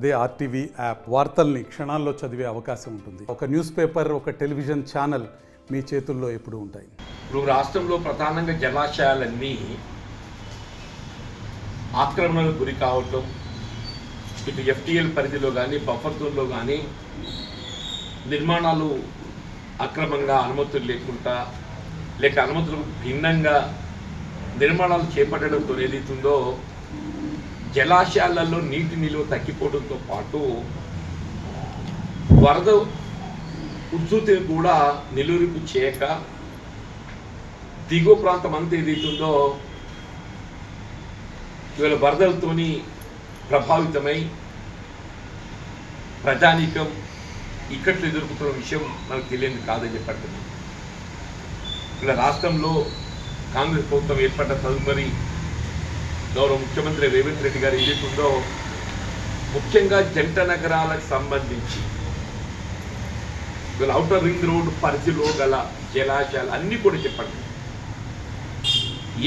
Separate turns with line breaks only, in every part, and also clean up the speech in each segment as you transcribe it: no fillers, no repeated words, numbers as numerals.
అదే RTV app వార్తల్ని క్షణాల్లో చదివే అవకాశం ఉంటుంది. ఒక న్యూస్ పేపర్, ఒక టెలివిజన్ ఛానల్ మీ చేతుల్లో ఎప్పుడూ ఉంటాయి.
ఇప్పుడు రాష్ట్రంలో ప్రధానంగా జలాశయాలన్నీ ఆక్రమణలకు గురి కావటం, ఇటు ఎఫ్టీఎల్ పరిధిలో కానీ బఫర్ జోన్లో కానీ నిర్మాణాలు అక్రమంగా అనుమతులు లేకుండా లేక అనుమతులకు భిన్నంగా నిర్మాణాలు చేపట్టడంతో ఏదైతుందో జలాశయాలలో నీటి నిల్వ తగ్గిపోవడంతో పాటు వరద ఉధృతిని కూడా నిలువరింపు చేయక దిగువ ప్రాంతం అంతా ఏదైతుందో ఇవాళ వరదలతోని ప్రభావితమై ప్రజానీకం ఇక్కట్లు ఎదుర్కొంటున్న విషయం మనకు తెలియదు కాదని చెప్పండి. ఇలా రాష్ట్రంలో కాంగ్రెస్ ప్రభుత్వం ఏర్పడ్డ తదుపరి గౌరవ ముఖ్యమంత్రి రేవంత్ రెడ్డి గారు ఏదైతుందో ముఖ్యంగా జంట నగరాలకు సంబంధించి వీళ్ళ ఔటర్ రింగ్ రోడ్ పరిధిలో గల జలాశయాలు అన్నీ కూడా చెప్పండి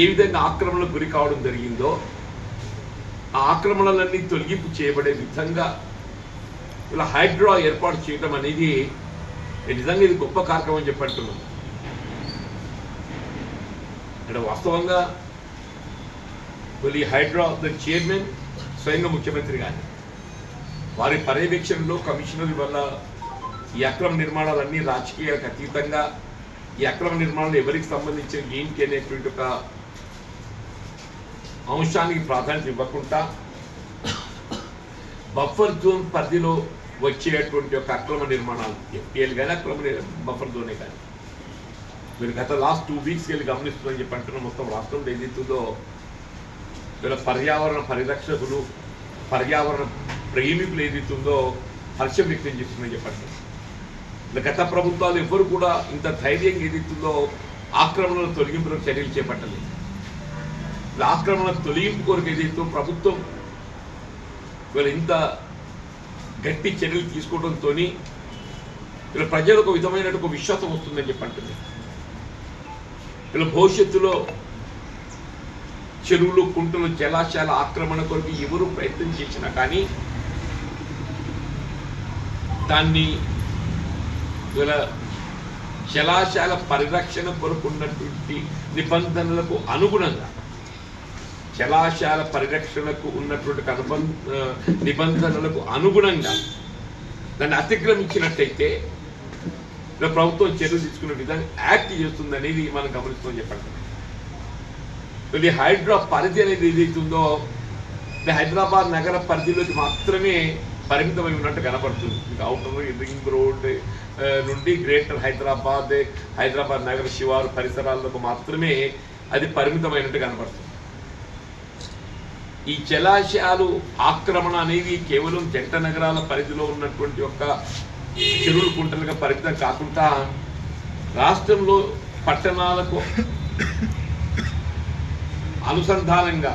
ఏ విధంగా ఆక్రమణలకు గురి కావడం జరిగిందో ఆ ఆక్రమణలన్నీ తొలగింపు చేయబడే విధంగా ఇలా హైడ్రా ఏర్పాటు చేయడం అనేది నిజంగా ఇది గొప్ప కార్యక్రమం అని చెప్పంటున్నాం. అంటే వాస్తవంగా వీళ్ళు ఈ హైడ్రా చైర్మన్ స్వయంగా ముఖ్యమంత్రి గారు వారి పర్యవేక్షణలో కమిషనర్ వల్ల ఈ అక్రమ నిర్మాణాలన్నీ రాజకీయాలకు అతీతంగా ఈ అక్రమ నిర్మాణాలు ఎవరికి సంబంధించిన ఏంటి అనేటువంటి ఒక అంశానికి ప్రాధాన్యత ఇవ్వకుండా బఫర్ జోన్ పరిధిలో వచ్చేటువంటి ఒక అక్రమ నిర్మాణాలు ఎఫ్టీఎల్ కానీ అక్రమ బఫర్ జోనే కానీ మీరు గత లాస్ట్ 2 వీక్స్కి వెళ్ళి గమనిస్తుందని చెప్పి అంటున్నాం. మొత్తం రాష్ట్రంలో ఏదైతుందో వీళ్ళ పర్యావరణ పరిరక్షకులు పర్యావరణ ప్రేమికులు ఏదైతుందో హర్షం వ్యక్తం చేస్తుందని చెప్పండి. గత ప్రభుత్వాలు ఎవరు కూడా ఇంత ధైర్యంగా ఏదైతుందో ఆక్రమణల తొలగింపులకు చర్యలు చేపట్టలేదు. ఆక్రమణ తొలగింపు కొరకు ఏదైతే ప్రభుత్వం వీళ్ళు ఇంత గట్టి చర్యలు తీసుకోవడంతో వీళ్ళ ప్రజలకు విధమైన ఒక విశ్వాసం వస్తుందని చెప్పంటుంది. వీళ్ళ భవిష్యత్తులో చెరువులు కుంటలు జలాశయాల ఆక్రమణ కొరకు ఎవరు ప్రయత్నం చేసినా కానీ దాన్ని వీళ్ళ జలాశయాల పరిరక్షణ కొరకు ఉన్నటువంటి నిబంధనలకు అనుగుణంగా జలాశయాల పరిరక్షణకు ఉన్నటువంటి నిబంధనలకు అనుగుణంగా దాన్ని అతిక్రమించినట్టయితే ప్రభుత్వం చర్యలు తీసుకునే విధంగా యాక్ట్ చేస్తుంది అనేది మనం గమనిస్తామని చెప్పండి. ఇది హైడ్రా పరిధి అనేది ఏదైతుందో హైదరాబాద్ నగర పరిధిలోకి మాత్రమే పరిమితమై ఉన్నట్టు కనపడుతుంది. ఔటర్ రింగ్ రోడ్ నుండి గ్రేటర్ హైదరాబాద్ నగర శివారు పరిసరాలకు మాత్రమే అది పరిమితమైనట్టు కనపడుతుంది. ఈ జలాశయాలు ఆక్రమణ అనేది కేవలం జంట నగరాల పరిధిలో ఉన్నటువంటి ఒక చెరువులు కుంటలుగా పరిమితం కాకుండా రాష్ట్రంలో పట్టణాలకు అనుసంధానంగా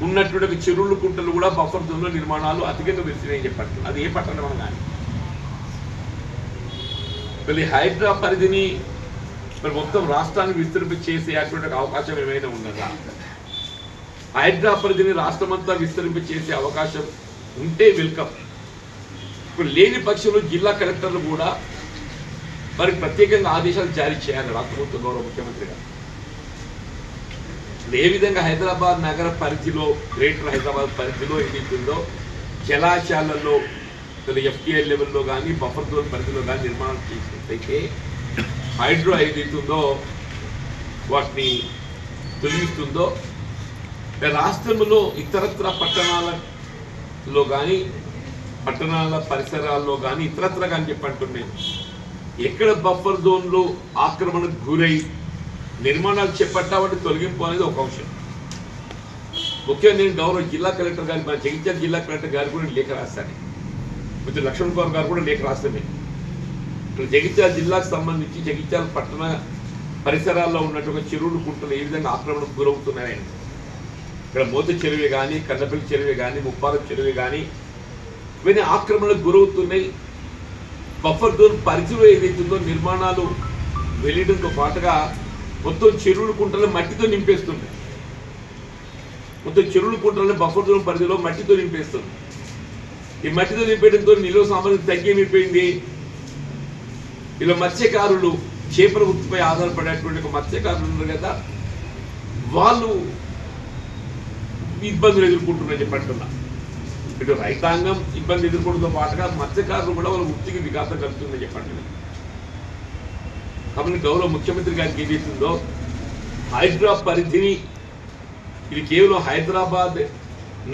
ఉన్నటువంటి చెరువులు కుంటలు కూడా బఫర్ జోన్లో నిర్మాణాలు అధికంగా పెరిగినాయని చెప్పండి. అది ఏ పట్టణం కానీ మళ్ళీ హైడ్రా పరిధిని మరి మొత్తం రాష్ట్రానికి విస్తరింప చేసేటువంటి అవకాశం ఏమైనా ఉన్నదా? హైడ్రా పరిధిని రాష్ట్రమంతా విస్తరింప చేసే అవకాశం ఉంటే వెల్కమ్. ఇప్పుడు లేని పక్షంలో జిల్లా కలెక్టర్లు కూడా మరి ప్రత్యేకంగా ఆదేశాలు జారీ చేయాలి రాష్ట్ర ప్రభుత్వ గౌరవ ముఖ్యమంత్రి గారు. ఏ విధంగా హైదరాబాద్ నగర పరిధిలో గ్రేటర్ హైదరాబాద్ పరిధిలో ఏదైతుందో జలాశయాలలో ఎఫ్టీఎల్ లెవెల్లో కానీ బఫర్ జోన్ పరిధిలో కానీ నిర్మాణం చేసినట్టయితే హైడ్రో ఏదైతుందో వాటిని తొలగిస్తుందో రాష్ట్రంలో ఇతరత్ర పట్టణాలలో కానీ పట్టణాల పరిసరాల్లో కానీ ఇతరత్ర కానీ చెప్పంటున్నాయి ఎక్కడ బఫర్ జోన్లో ఆక్రమణకు గురై నిర్మాణాలు చేపట్టామంటే తొలగింపు అనేది ఒక అంశం. ముఖ్యంగా నేను గౌరవ జిల్లా కలెక్టర్ గారి మన జగిత్యాల జిల్లా కలెక్టర్ గారు కూడా లేఖ రాస్తాను. కొంచెం లక్ష్మణ్ కుమార్ గారు కూడా లేఖ రాస్తామే. ఇక్కడ జగిత్యాల జిల్లాకు సంబంధించి జగిత్యాల పట్టణ పరిసరాల్లో ఉన్నటువంటి చెరువులు కుంటలు ఏ విధంగా ఆక్రమణకు గురవుతున్నాయని ఇక్కడ మోత చెరువే కానీ కన్నపల్లి చెరువే కానీ ముప్పారం చెరువే కానీ ఇవన్నీ ఆక్రమణకు గురవుతున్నాయి. బఫర్ జోన్ పరిధిలో ఏదైతుందో నిర్మాణాలు వెళ్ళడంతో పాటుగా మొత్తం చెరువులు కుంటలు మట్టితో నింపేస్తుంది. మొత్తం చెరువులు కుంటలని బఫర్ జోన్ పరిధిలో మట్టితో నింపేస్తుంది. ఈ మట్టితో నింపేయడంతో నిలువ సామర్థ్యం తగ్గేమైపోయింది. ఇలా మత్స్యకారులు చేపల వృత్తిపై ఆధారపడేటువంటి ఒక మత్స్యకారులు ఉన్నారు కదా, వాళ్ళు ఇబ్బందులు ఎదుర్కొంటున్నారని చెప్పంటున్నా. ఇటు రైతాంగం ఇబ్బంది ఎదుర్కోవడంతో పాటుగా మత్స్యకారులు కూడా వాళ్ళ వృత్తికి వికాసం కలుగుతుందని చెప్పండి. కాబట్టి గౌరవ ముఖ్యమంత్రి గారికి ఏదైతుందో హైదరాబాద్ పరిధిని ఇది కేవలం హైదరాబాద్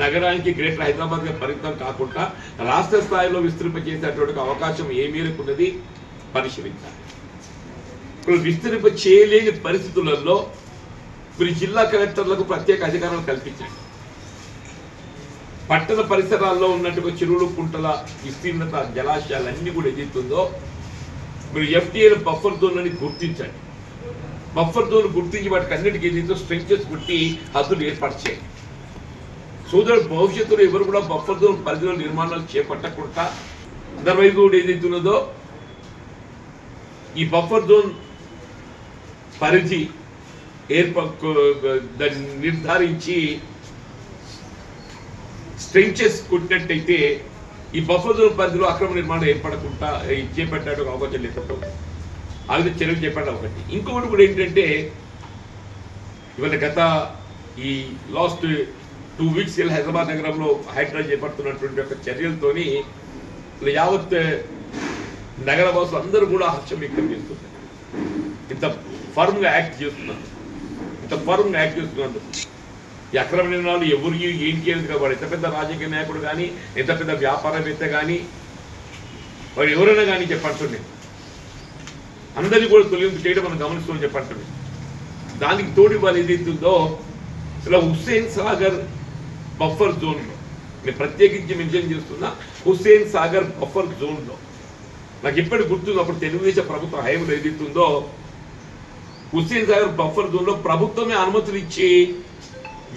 నగరానికి గ్రేటర్ హైదరాబాద్గా పరిమితం కాకుండా రాష్ట్ర స్థాయిలో విస్తరింపజేసేటువంటి అవకాశం ఏ మేరకు ఉన్నది పరిశీలించాలి. ఇప్పుడు విస్తరింప చేయలేని పరిస్థితులలో మీరు జిల్లా కలెక్టర్లకు ప్రత్యేక అధికారాలు కల్పించండి. పట్టణ పరిసరాల్లో ఉన్నటువంటి చెరువులు, కుంటల విస్తీర్ణత, జలాశయాలన్నీ కూడా ఏదైతుందో మీరు ఎఫ్టీఏ బఫర్ జోన్ అని గుర్తించండి. బఫర్ జోన్ గుర్తించి వాటికి అన్నిటికీ ఏదైతే స్ట్రెంచెస్ కుట్టి హద్దులు ఏర్పాటు చేయండి. సోదరుడు భవిష్యత్తులో ఎవరు కూడా బఫర్ జోన్ పరిధిలో నిర్మాణాలు చేపట్టకుండా అదర్వైజ్ కూడా ఏదైతున్నదో ఈ బఫర్ జోన్ పరిధి నిర్ధారించి స్ట్రెంచెస్ కొట్టినట్టయితే ఈ బఫర్ జోన్ పరిధిలో అక్రమ నిర్మాణం ఏర్పడకుండా చేపట్టడానికి అవకాశం లేకుండా ఆ విధంగా చర్యలు చేపట్టడం ఒకటి. ఇంకొకటి కూడా ఏంటంటే ఇవాళ గత ఈ లాస్ట్ 2 వీక్స్ హైదరాబాద్ నగరంలో హైడ్రా చేపడుతున్నటువంటి ఒక చర్యలతోని యావత్ నగర వాసులు అందరూ కూడా హర్షం వ్యక్తం చేస్తున్నారు. ఇంత ఫర్మ్గా యాక్ట్ చేస్తున్నారు. ఈ అక్రమ నిర్ణయాలు ఎవరికి ఏంటి అనేది కాదు. వాడు ఎంత పెద్ద రాజకీయ నాయకుడు కానీ, ఎంత పెద్ద వ్యాపారవేత్త కానీ, వాడు ఎవరైనా కానీ చెప్పండి, అందరినీ కూడా తొలగింపు చేయడం మనం గమనిస్తామని చెప్పండి. దానికి తోడు వాళ్ళు ఏదైతుందో ఇలా హుస్సేన్ సాగర్ బఫర్ జోన్లో నేను ప్రత్యేకించి మెన్షన్ చేస్తున్నా. హుస్సేన్ సాగర్ బఫర్ జోన్లో నాకు ఎప్పటికి గుర్తుంది, అప్పుడు తెలుగుదేశం ప్రభుత్వం హయాంలో ఏదైతుందో హుస్సేన్ సాగర్ బఫర్ జోన్లో ప్రభుత్వమే అనుమతులు ఇచ్చి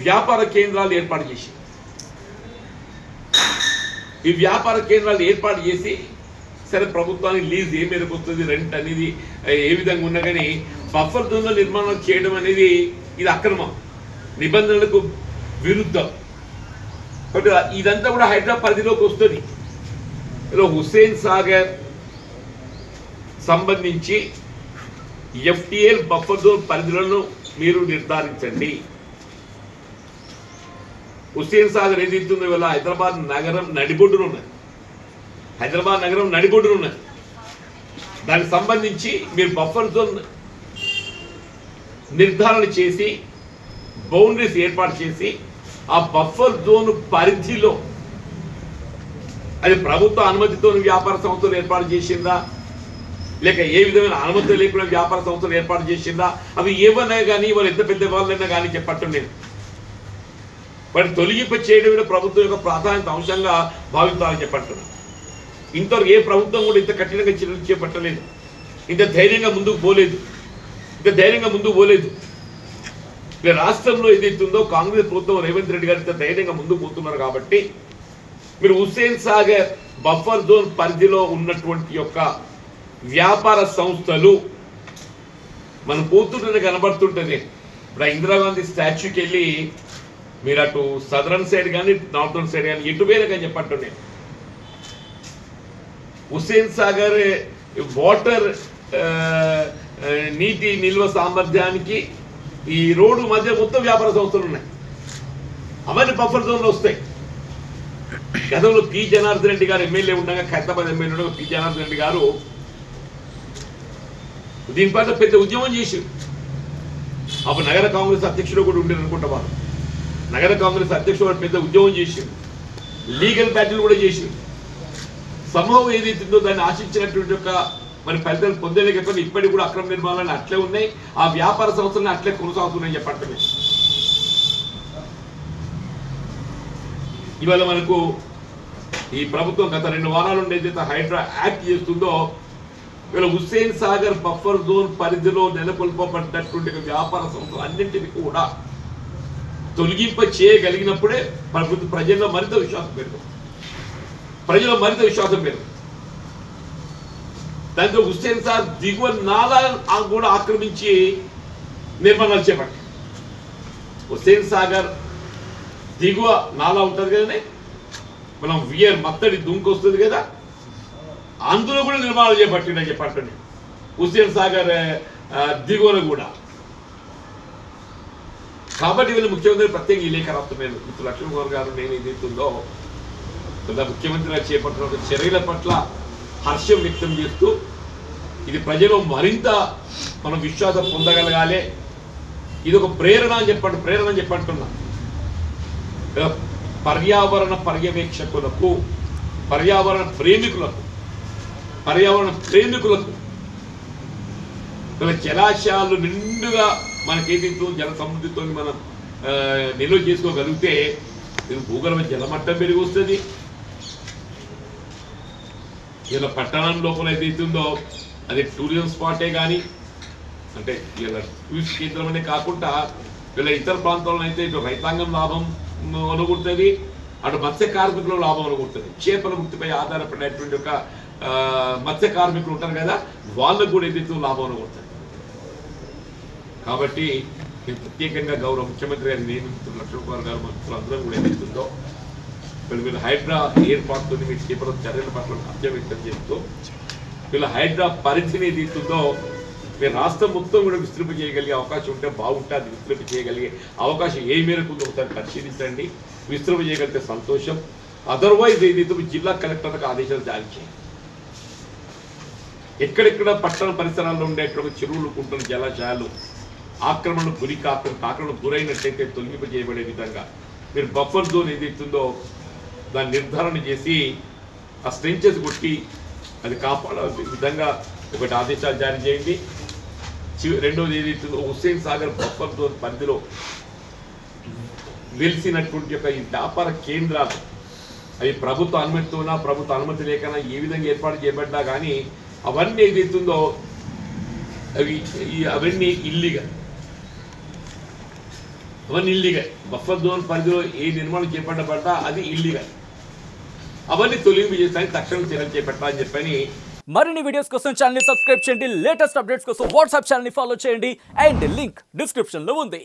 వ్యాపార కేంద్రాలు ఏర్పాటు చేసి ఈ వ్యాపార కేంద్రాలు ఏర్పాటు చేసి సరే ప్రభుత్వానికి లీజ్ ఏ మేరకు వస్తుంది, రెంట్ అనేది ఏ విధంగా ఉన్నా కానీ బఫర్ జోన్లో నిర్మాణం చేయడం అనేది ఇది అక్రమం, నిబంధనలకు విరుద్ధం. కాబట్టి ఇదంతా కూడా హైదరాబాద్ పరిధిలోకి వస్తుంది. ఇలా హుస్సేన్ సాగర్ సంబంధించి ఎఫ్టీఎల్ బఫర్ జోన్ పరిధులను మీరు నిర్ధారించండి. హుస్సేన్ సాగర్ ఏదైతుందో ఇవాళ హైదరాబాద్ నగరం నడిబొడ్డున ఉన్నది. దానికి సంబంధించి మీరు బఫర్ జోన్ నిర్ధారణ చేసి బౌండరీస్ ఏర్పాటు చేసి ఆ బఫర్ జోన్ పరిధిలో అది ప్రభుత్వ అనుమతితో వ్యాపార సంస్థలు ఏర్పాటు చేసిందా, లేక ఏ విధమైన అనుమతి లేకుండా వ్యాపార సంస్థలు ఏర్పాటు చేసిందా, అవి ఏమన్నా కానీ వాళ్ళు ఎంత పెద్ద వాళ్ళైనా కానీ చెప్పటం లేదు. వాటిని తొలగింప చేయడం ప్రభుత్వం యొక్క ప్రాధాన్యత అంశంగా భావించాలని చెప్పంటున్నాను. ఇంతవరకు ఏ ప్రభుత్వం కూడా ఇంత కఠినంగా చర్యలు చేపట్టలేదు, ఇంత ధైర్యంగా ముందుకు పోలేదు. రాష్ట్రంలో ఏదైతుందో కాంగ్రెస్ ప్రభుత్వం రేవంత్ రెడ్డి గారు ఇంత ధైర్యంగా ముందుకు పోతున్నారు. కాబట్టి మీరు హుస్సేన్ సాగర్ బఫర్ జోన్ పరిధిలో ఉన్నటువంటి యొక్క వ్యాపార సంస్థలు మనం పోతుంటేనే కనబడుతుంటేనే ఇప్పుడు ఆ ఇందిరాగాంధీ స్టాచ్యూకి వెళ్ళి మీరు అటు సదరన్ సైడ్ కానీ నార్థన్ సైడ్ కానీ ఎటు వేరే కానీ చెప్పండి, హుస్సేన్ సాగర్ వాటర్ నీటి నిల్వ సామర్థ్యానికి ఈ రోడ్డు మధ్య మొత్తం వ్యాపార సంస్థలు ఉన్నాయి. అవన్నీ బఫర్ జోన్లో వస్తాయి. గతంలో పి జనార్దన్ రెడ్డి గారు ఎమ్మెల్యే ఉండగా, ఖైరతాబాద్ ఎమ్మెల్యే ఉండగా పి జనార్దన్ రెడ్డి గారు దీనిపైన పెద్ద ఉద్యమం చేశారు. అప్పుడు నగర కాంగ్రెస్ అధ్యక్షుడు కూడా ఉండేది అనుకుంటా. వారు నగర కాంగ్రెస్ అధ్యక్షుడు పెద్ద ఉద్యమం చేశారు, లీగల్ బ్యాటిల్ కూడా చేశారు. సమూహం ఏదైతుందో దాన్ని ఆశించినటువంటి యొక్క మరి ఫలితాలు పొందలేకపోతే ఇప్పటికి కూడా అక్రమ నిర్మాణాలు అట్లే ఉన్నాయి, ఆ వ్యాపార సంస్థలను అట్లే కొనసాగుతున్నాయని చెప్పండి. ఇవాళ మనకు ఈ ప్రభుత్వం గత 2 వారాల నుండి ఏదైతే హైడ్రా యాక్ట్ చేస్తుందో ఇవాళ హుస్సేన్ సాగర్ బఫర్ జోన్ పరిధిలో నెలకొల్పబడ్డటువంటి వ్యాపార సంస్థలు అన్నింటినీ కూడా తొలగింప చేయగలిగినప్పుడే ప్రజల్లో మరింత విశ్వాసం పెరుగుతుంది. దాంతో హుస్సేన్ సాగర్ దిగువ నాలా కూడా ఆక్రమించి నిర్మాణాలు చేపట్టారు. హుస్సేన్ సాగర్ దిగువ నాలా ఉంటుంది కదండి, మనం వియర్ మత్తడి దుంకు వస్తుంది కదా, అందులో కూడా నిర్మాణం చేపట్టిందని చెప్పండి. హుస్సేన్ సాగర్ దిగువన కూడా. కాబట్టి వీళ్ళు ముఖ్యమంత్రి ప్రత్యేక ఈ లేఖ రాస్తున్నారు. ఇప్పుడు లక్ష్మణ్ గౌర్ గారు నేను ఏదైతుందో ముఖ్యమంత్రిగా చేపట్టిన ఒక చర్యల పట్ల హర్షం వ్యక్తం చేస్తూ ఇది ప్రజలు మరింత మనం విశ్వాసం పొందగలగాలి, ఇది ఒక ప్రేరణ అని చెప్పంటున్నా. పర్యావరణ పర్యవేక్షకులకు, పర్యావరణ ప్రేమికులకు జలాశయాలు నిండుగా మనకేదైతే జల సమృద్ధితో మనం నిల్వ చేసుకోగలిగితే భూగర్భ జలమట్టం పెరిగి వస్తుంది. ఇలా పట్టణం లోపల ఏదైతుందో అది టూరిజం స్పాటే కానీ, అంటే ఇలా టూరిస్ట్ కేంద్రమనే కాకుండా ఇలా ఇతర ప్రాంతాల్లో అయితే ఇటు రైతాంగం లాభం అనుకుంటుంది, అటు మత్స్య కార్మికులు లాభం అనుకుంటుంది. చేపల వృత్తిపై ఆధారపడేటువంటి ఒక మత్స్య కార్మికులు ఉంటారు కదా, వాళ్ళకు కూడా ఏదైతే లాభం అనుకుంటుంది. కాబట్టి నేను ప్రత్యేకంగా గౌరవ ముఖ్యమంత్రి గారి నియమితులు లక్ష్మణ్ కుమార్ గారు మంత్రులు అందరం కూడా ఏదైతుందో వీళ్ళు హైడ్రా ఏర్పాటుతో మీరు చేపల చర్యల పట్ల హర్షం వ్యక్తం చేస్తూ వీళ్ళ హైడ్రా పరిధిని ఏదైతుందో మీరు రాష్ట్రం మొత్తం కూడా విస్తృత చేయగలిగే అవకాశం ఉంటే బాగుంటే అది విస్తృత చేయగలిగే అవకాశం ఏ మేరకు ఉందో ఒకసారి పరిశీలించండి. విస్తృత చేయగలిగితే సంతోషం. అదర్వైజ్ ఏదైతే జిల్లా కలెక్టర్లకు ఆదేశాలు జారీ చేయండి. ఎక్కడెక్కడ పట్టణ పరిసరాల్లో ఉండేటువంటి చెరువులు, కుంటలు, జలాశయాలు ఆక్రమణకు గురైనట్టయితే తొలగింపు చేయబడే విధంగా మీరు బఫర్ జోన్ ఏదైతుందో దాన్ని నిర్ధారణ చేసి ఆ స్ట్రెంచెస్ కొట్టి అది కాపాడే విధంగా ఒకటి ఆదేశాలు జారీ చేయండి. రెండోది ఏదైతుందో హుస్సేన్ సాగర్ బఫర్ జోన్ పరిధిలో వెలిసినటువంటి యొక్క ఈ వ్యాపార కేంద్రాలు అవి ప్రభుత్వ అనుమతితోనా ప్రభుత్వ అనుమతి లేకనా ఏ విధంగా ఏర్పాటు చేయబడ్డా కానీ అవన్నీ ఏదైతుందో అవన్నీ ఇల్లీగల్. బఫర్ జోన్ పరిధిలో ఏ నిర్మాణం చేపట్టబడ్డా అది ఇల్లీగల్. అవన్నీ తొలగింపు చేస్తానికి తక్షణం చర్యలు చేపట్టాలని చెప్పని.
మరిన్ని వీడియోస్ కోసం ఛానల్ ని సబ్స్క్రైబ్ చేయండి, లేటెస్ట్ అప్డేట్స్ కోసం వాట్సాప్ ఛానల్ ని ఫాలో చేయండి అండ్ లింక్ డిస్క్రిప్షన్ లో ఉంది.